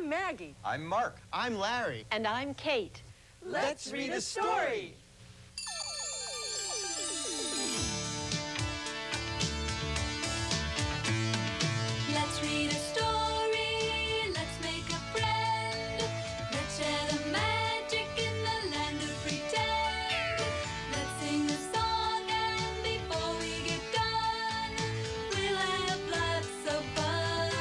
I'm Maggie. I'm Mark. I'm Larry. And I'm Kate. Let's read a story. Let's read a story, let's make a friend. Let's share the magic in the land of pretend. Let's sing a song and before we get done, we'll have lots of fun.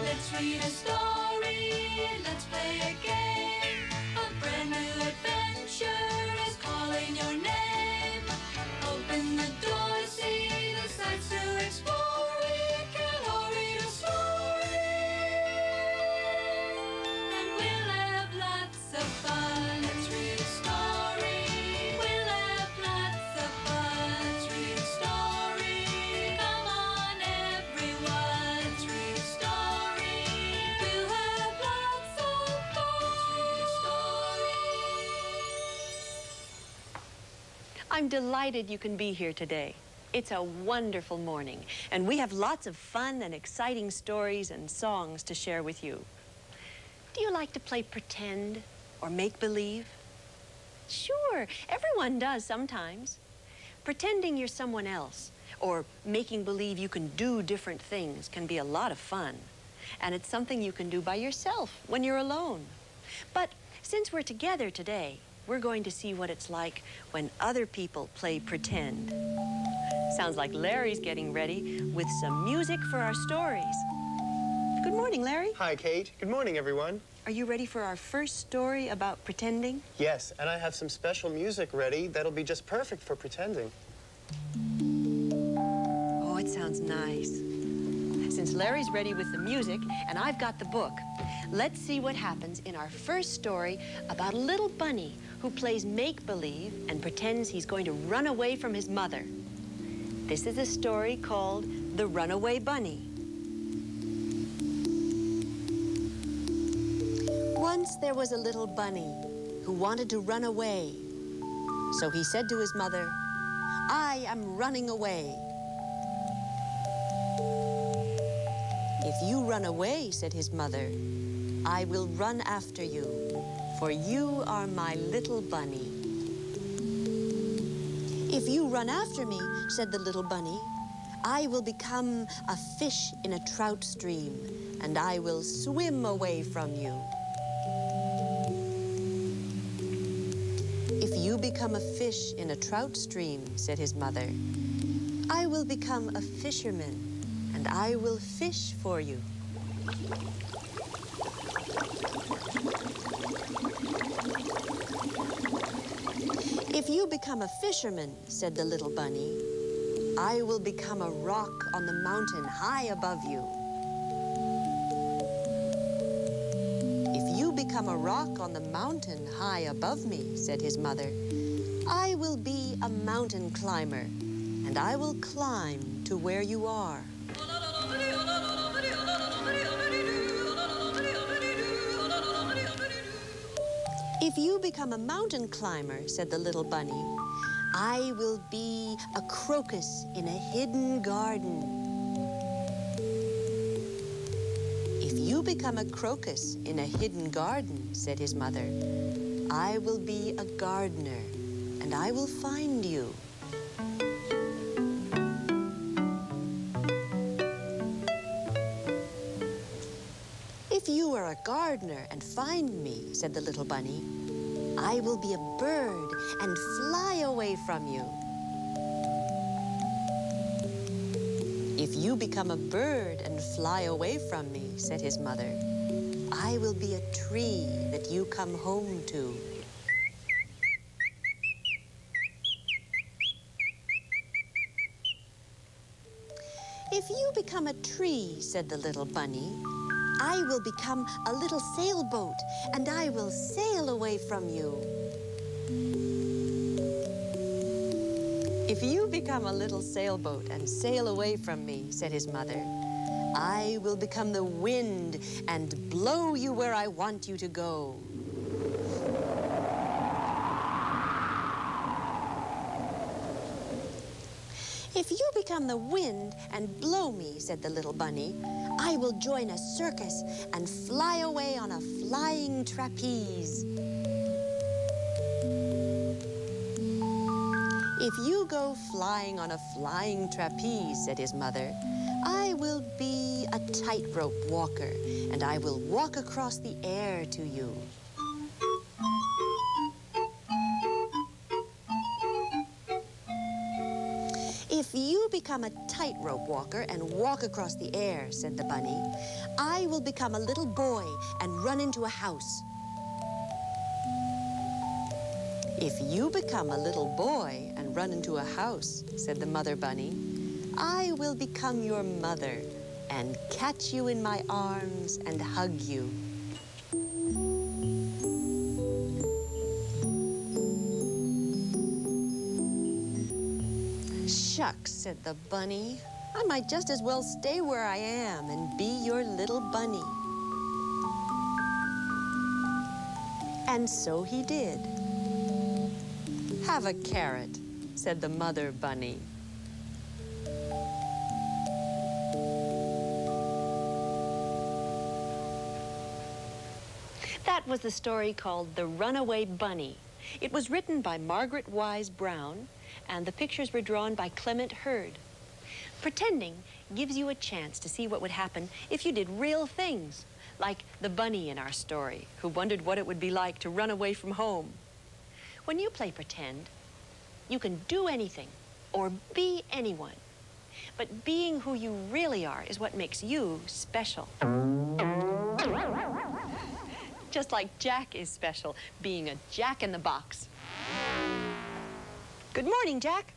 Let's read a story, let's play a game. A brand new adventure is calling your name. Open the door, see the sights to explore. We can all read a story, and we'll have lots of fun. Let's read a story, we'll have lots of fun. Let's read a story, come on everyone. Let's read a story, we'll have lots of fun. Let's read a story. I'm delighted you can be here today. It's a wonderful morning, and we have lots of fun and exciting stories and songs to share with you. Do you like to play pretend or make-believe? Sure, everyone does sometimes. Pretending you're someone else or making believe you can do different things can be a lot of fun. And it's something you can do by yourself when you're alone. But since we're together today, we're going to see what it's like when other people play pretend. Sounds like Larry's getting ready with some music for our stories. Good morning, Larry. Hi, Kate. Good morning, everyone. Are you ready for our first story about pretending? Yes, and I have some special music ready that'll be just perfect for pretending. Oh, it sounds nice. Since Larry's ready with the music and I've got the book, let's see what happens in our first story about a little bunny who plays make-believe and pretends he's going to run away from his mother. This is a story called The Runaway Bunny. Once there was a little bunny who wanted to run away. So he said to his mother, "I am running away." "If you run away," said his mother, "I will run after you, for you are my little bunny." "If you run after me," said the little bunny, "I will become a fish in a trout stream, and I will swim away from you." "If you become a fish in a trout stream," said his mother, "I will become a fisherman, and I will fish for you." "If you become a fisherman," said the little bunny, "I will become a rock on the mountain high above you." "If you become a rock on the mountain high above me," said his mother, "I will be a mountain climber, and I will climb to where you are." "If you become a mountain climber," said the little bunny, "I will be a crocus in a hidden garden." "If you become a crocus in a hidden garden," said his mother, "I will be a gardener, and I will find you." "If you are a gardener and find me," said the little bunny, "I will be a bird and fly away from you." "If you become a bird and fly away from me," said his mother, "I will be a tree that you come home to." "If you become a tree," said the little bunny, "I will become a little sailboat, and I will sail away from you." "If you become a little sailboat and sail away from me," said his mother, "I will become the wind and blow you where I want you to go." "If you become the wind and blow me," said the little bunny, I will join a circus and fly away on a flying trapeze. If you go flying on a flying trapeze, said his mother, I will be a tightrope walker, and I will walk across the air to you. If you become a tightrope walker and walk across the air, said the bunny, I will become a little boy and run into a house. If you become a little boy and run into a house, said the mother bunny, I will become your mother and catch you in my arms and hug you. Shucks, said the bunny. I might just as well stay where I am and be your little bunny. And so he did. Have a carrot, said the mother bunny. That was the story called The Runaway Bunny. It was written by Margaret Wise Brown, and the pictures were drawn by Clement Hurd. Pretending gives you a chance to see what would happen if you did real things, like the bunny in our story, who wondered what it would be like to run away from home. When you play pretend, you can do anything or be anyone. But being who you really are is what makes you special. Just like Jack is special, being a jack-in-the-box. Good morning, Jack.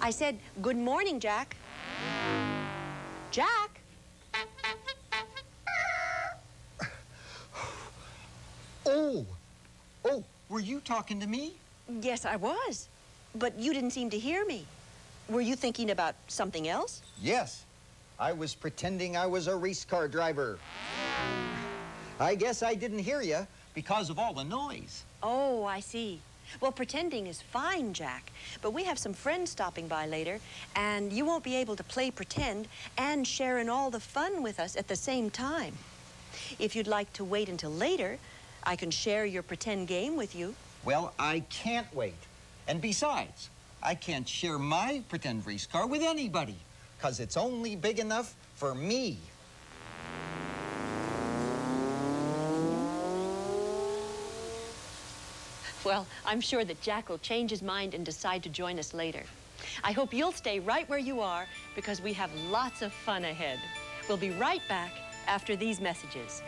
I said, good morning, Jack. Jack? Oh, were you talking to me? Yes, I was. But you didn't seem to hear me. Were you thinking about something else? Yes, I was pretending I was a race car driver. I guess I didn't hear you because of all the noise. Oh, I see. Well, pretending is fine, Jack, but we have some friends stopping by later, and you won't be able to play pretend and share in all the fun with us at the same time. If you'd like to wait until later, I can share your pretend game with you. Well, I can't wait. And besides, I can't share my pretend race car with anybody, because it's only big enough for me. Well, I'm sure that Jack will change his mind and decide to join us later. I hope you'll stay right where you are, because we have lots of fun ahead. We'll be right back after these messages.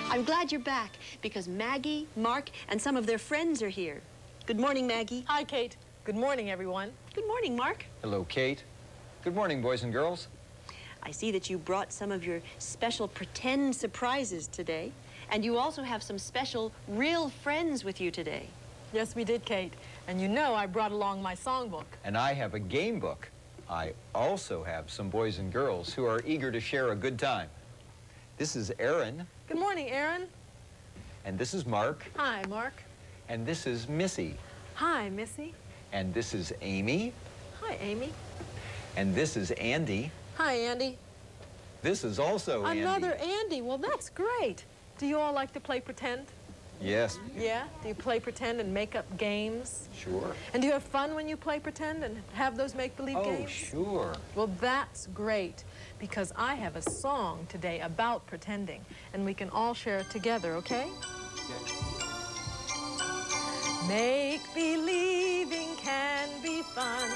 I'm glad you're back, because Maggie, Mark, and some of their friends are here. Good morning, Maggie. Hi, Kate. Good morning, everyone. Good morning, Mark. Hello, Kate. Good morning, boys and girls. I see that you brought some of your special pretend surprises today, and you also have some special real friends with you today. Yes, we did, Kate. And you know I brought along my songbook. And I have a game book. I also have some boys and girls who are eager to share a good time. This is Aaron. Good morning, Aaron. And this is Mark. Hi, Mark. And this is Missy. Hi, Missy. And this is Amy. Hi, Amy. And this is Andy. Hi, Andy. This is also Andy. Another Andy. Well, that's great. Do you all like to play pretend? Yes. Yeah? Do you play pretend and make up games? Sure. And do you have fun when you play pretend and have those make-believe games? Oh, sure. Well, that's great, because I have a song today about pretending, and we can all share it together, okay? Make-believing can be fun.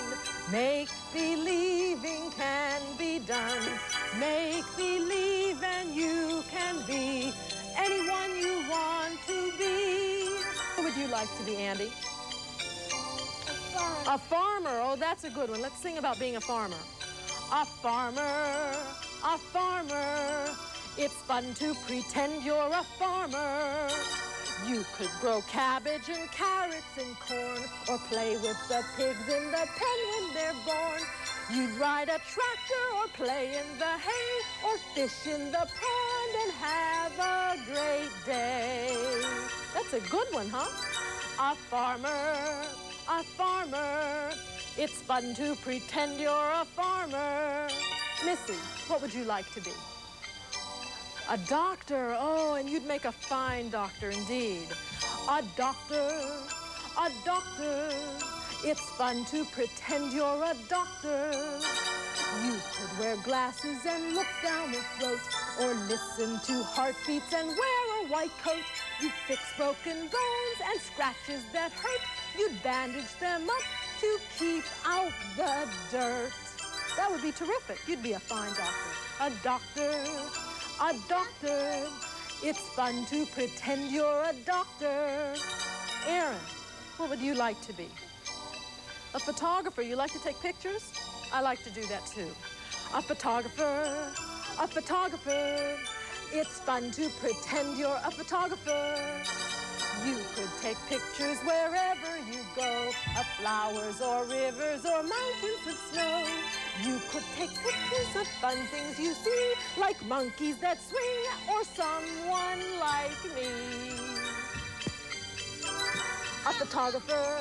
Make-believing can be done. Make-believe and you can be anyone you want to be. Who would you like to be, Andy? A farmer. Oh, that's a good one. Let's sing about being a farmer. A farmer, a farmer. It's fun to pretend you're a farmer. You could grow cabbage and carrots and corn, or play with the pigs in the pen when they're born. You'd ride a tractor or play in the hay, or fish in the pond and have a great day. That's a good one, huh? a farmer, a farmer. It's fun to pretend you're a farmer. Missy, what would you like to be? A doctor. Oh, and you'd make a fine doctor indeed. A doctor, a doctor. It's fun to pretend you're a doctor. You could wear glasses and look down the throat, or listen to heartbeats and wear a white coat. You'd fix broken bones and scratches that hurt. You'd bandage them up to keep out the dirt. That would be terrific. You'd be a fine doctor. A doctor, a doctor. It's fun to pretend you're a doctor. Aaron, what would you like to be? A photographer. You like to take pictures? I like to do that too. A photographer, a photographer. It's fun to pretend you're a photographer. You could take pictures wherever you go, of flowers or rivers or mountains of snow. You could take pictures of fun things you see, like monkeys that swing or someone like me. A photographer,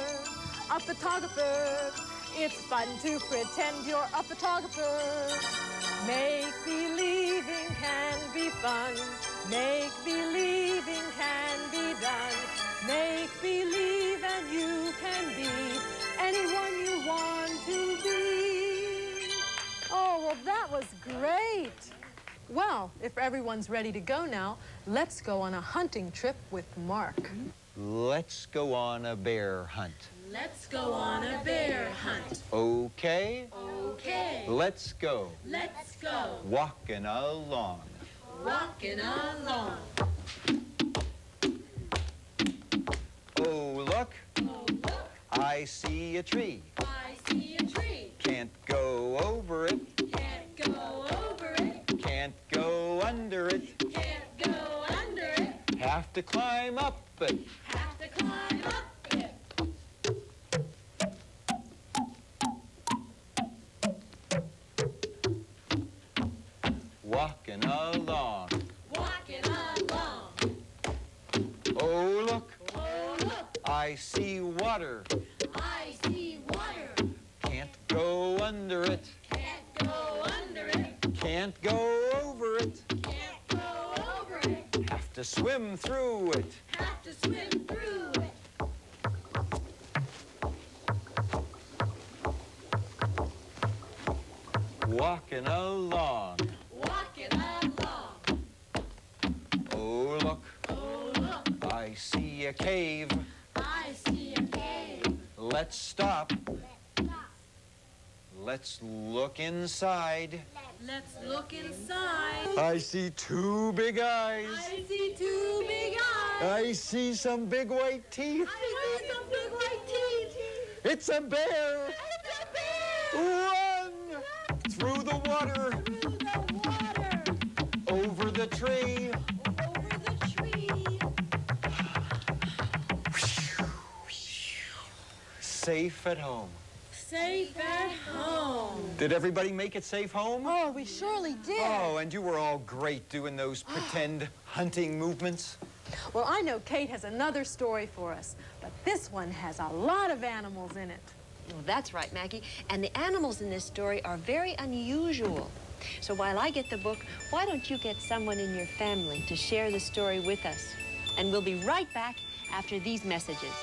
a photographer. It's fun to pretend you're a photographer. Make-believing can be fun. Make-believing can be done. Make-believe and you can be anyone you want to be. Oh, well, that was great. Well, if everyone's ready to go now, let's go on a hunting trip with Mark. Let's go on a bear hunt. Let's go on a bear hunt. Okay? Okay. Let's go. Let's go. Walking along. Walking along. Oh, look. Oh, look. I see a tree. I see a tree. Can't go over it. Can't go over it. Can't go under it. Can't go under it. Have to climb up it. Have to climb up it. Walking along. Walking along. Oh, look. Oh, look. I see water. I see water. Can't go under it. Can't go under it. Can't go over it. Can't go over it. Have to swim through it. Have to swim through it. Walking along. Walking along. Oh, look. Oh, look. I see a cave. I see a cave. Let's stop. Let's stop. Let's look inside. Let's look inside. I see two big eyes. I see two big eyes. I see some big white teeth. I see some big white teeth. It's a bear. It's a bear. Run! Through the water. Through the water. Over the tree. Over the tree. Safe at home. Safe at home. Did everybody make it safe home? Oh, we surely did. Oh, and you were all great doing those pretend hunting movements. Well, I know Kate has another story for us, but this one has a lot of animals in it. Well, that's right, Maggie. And the animals in this story are very unusual. So while I get the book, why don't you get someone in your family to share the story with us? And we'll be right back after these messages.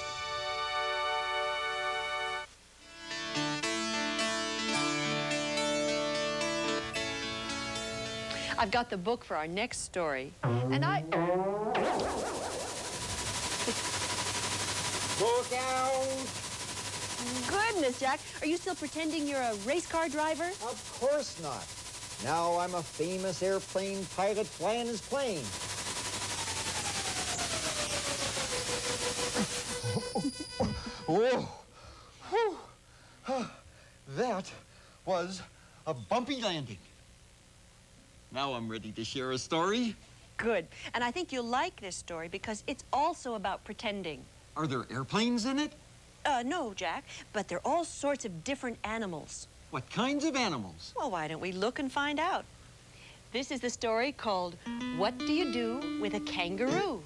I've got the book for our next story, and Look out! Goodness, Jack, are you still pretending you're a race car driver? Of course not. Now I'm a famous airplane pilot flying his plane. Whoa! Whew. That was a bumpy landing. Now I'm ready to share a story. Good. And I think you'll like this story because it's also about pretending. Are there airplanes in it? No, Jack, but they're all sorts of different animals. What kinds of animals? Well, why don't we look and find out? This is the story called What Do You Do with a Kangaroo?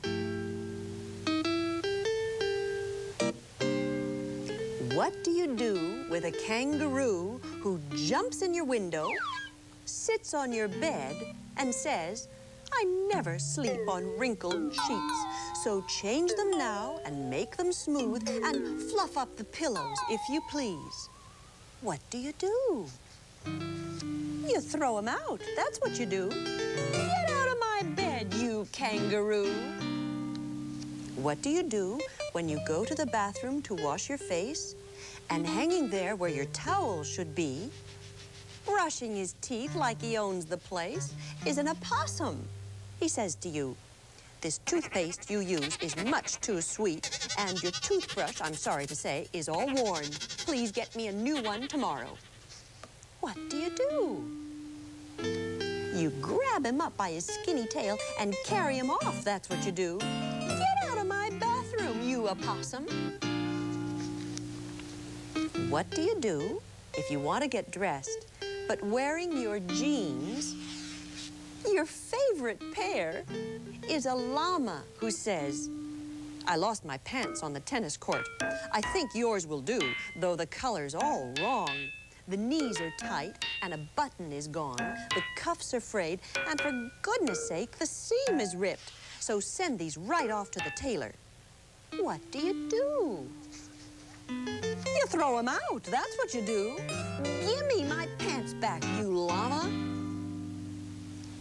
What do you do with a kangaroo who jumps in your window, sits on your bed, and says, "I never sleep on wrinkled sheets, so change them now and make them smooth and fluff up the pillows, if you please"? What do you do? You throw them out. That's what you do. Get out of my bed, you kangaroo. What do you do when you go to the bathroom to wash your face, and hanging there where your towel should be, brushing his teeth like he owns the place, is an opossum? He says to you, "This toothpaste you use is much too sweet, and your toothbrush, I'm sorry to say, is all worn. Please get me a new one tomorrow." What do you do? You grab him up by his skinny tail and carry him off. That's what you do. Get out of my bathroom, you opossum. What do you do if you want to get dressed, but wearing your jeans, your favorite pair, is a llama who says, "I lost my pants on the tennis court. I think yours will do, though the color's all wrong. The knees are tight and a button is gone. The cuffs are frayed, and for goodness sake, the seam is ripped. So send these right off to the tailor." What do you do? You throw them out. That's what you do. Give me my pants back, you llama.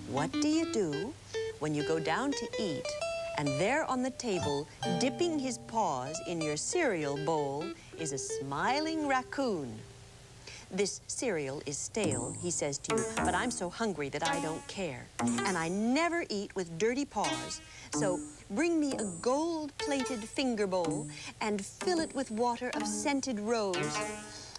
What do you do when you go down to eat, and there on the table, dipping his paws in your cereal bowl, is a smiling raccoon? "This cereal is stale," he says to you, "but I'm so hungry that I don't care. And I never eat with dirty paws. So bring me a gold-plated finger bowl and fill it with water of scented rose.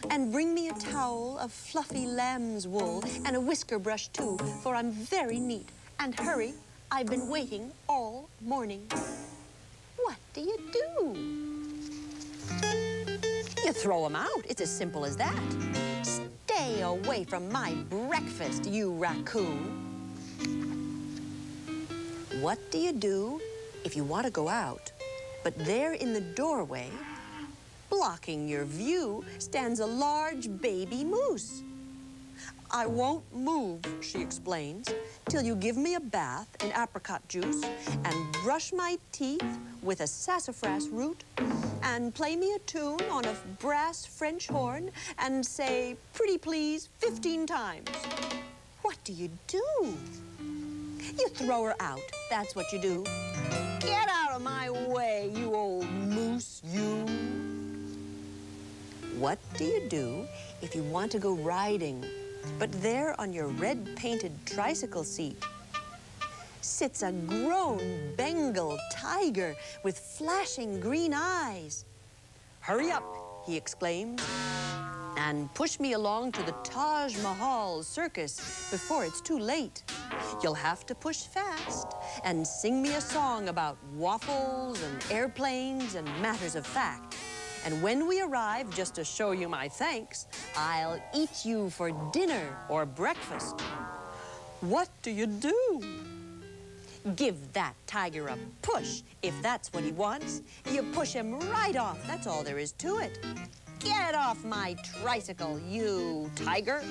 And bring me a towel of fluffy lamb's wool and a whisker brush too, for I'm very neat. And hurry, I've been waiting all morning." What do you do? You throw them out. It's as simple as that. Stay away from my breakfast, you raccoon. What do you do if you want to go out, but there in the doorway, blocking your view, stands a large baby moose? "I won't move," she explains, "till you give me a bath in apricot juice and brush my teeth with a sassafras root and play me a tune on a brass French horn and say, 'Pretty please,' 15 times. What do you do? You throw her out. That's what you do. Get out of my way, you old moose, you. What do you do if you want to go riding, but there on your red-painted tricycle seat sits a grown Bengal tiger with flashing green eyes? "Hurry up," he exclaims, "and push me along to the Taj Mahal circus before it's too late. You'll have to push fast and sing me a song about waffles and airplanes and matters of fact. And when we arrive, just to show you my thanks, I'll eat you for dinner or breakfast." What do you do? Give that tiger a push, if that's what he wants. You push him right off. That's all there is to it. Get off my tricycle, you tiger.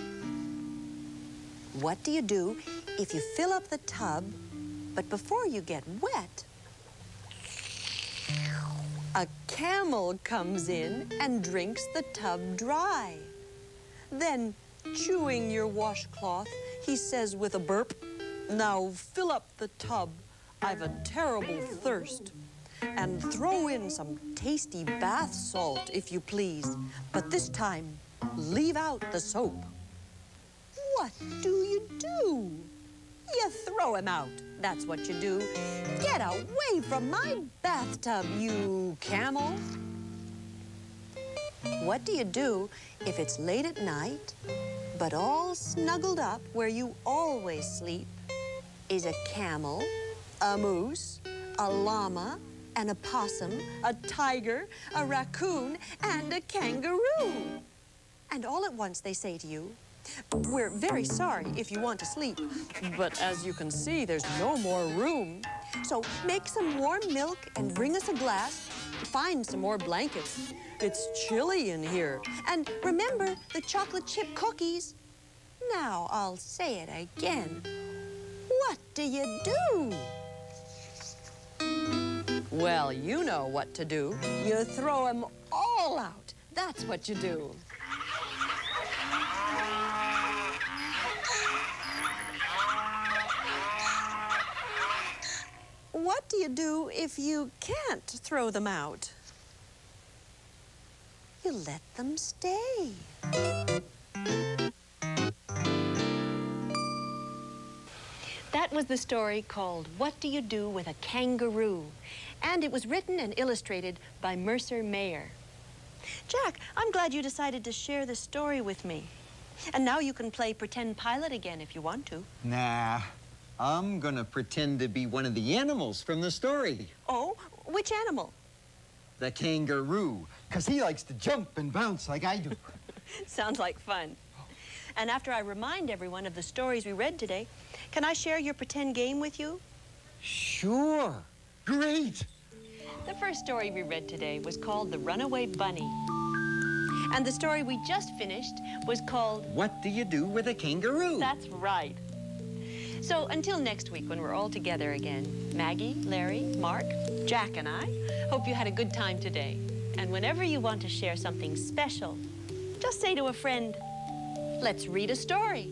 What do you do if you fill up the tub, but before you get wet, a camel comes in and drinks the tub dry? Then, chewing your washcloth, he says with a burp, "Now fill up the tub. I've a terrible thirst. And throw in some tasty bath salt, if you please. But this time, leave out the soap." What do you do? You throw him out. That's what you do. Get away from my bathtub, you camel. What do you do if it's late at night, but all snuggled up where you always sleep is a camel, a moose, a llama, an opossum, a tiger, a raccoon, and a kangaroo? And all at once they say to you, "We're very sorry if you want to sleep, but as you can see, there's no more room. So make some warm milk and bring us a glass, find some more blankets. It's chilly in here. And remember the chocolate chip cookies. Now I'll say it again. What do you do? Well, you know what to do. You throw them all out. That's what you do. What do you do if you can't throw them out? You let them stay. That was the story called What Do You Do with a Kangaroo? And it was written and illustrated by Mercer Mayer. Jack, I'm glad you decided to share this story with me. And now you can play pretend pilot again if you want to. Nah, I'm gonna pretend to be one of the animals from the story. Oh, which animal? The kangaroo, 'cause he likes to jump and bounce like I do. Sounds like fun. And after I remind everyone of the stories we read today, can I share your pretend game with you? Sure. Great. The first story we read today was called The Runaway Bunny. And the story we just finished was called What Do You Do with a Kangaroo? That's right. So until next week when we're all together again, Maggie, Larry, Mark, Jack, and I hope you had a good time today. And whenever you want to share something special, just say to a friend, let's read a story.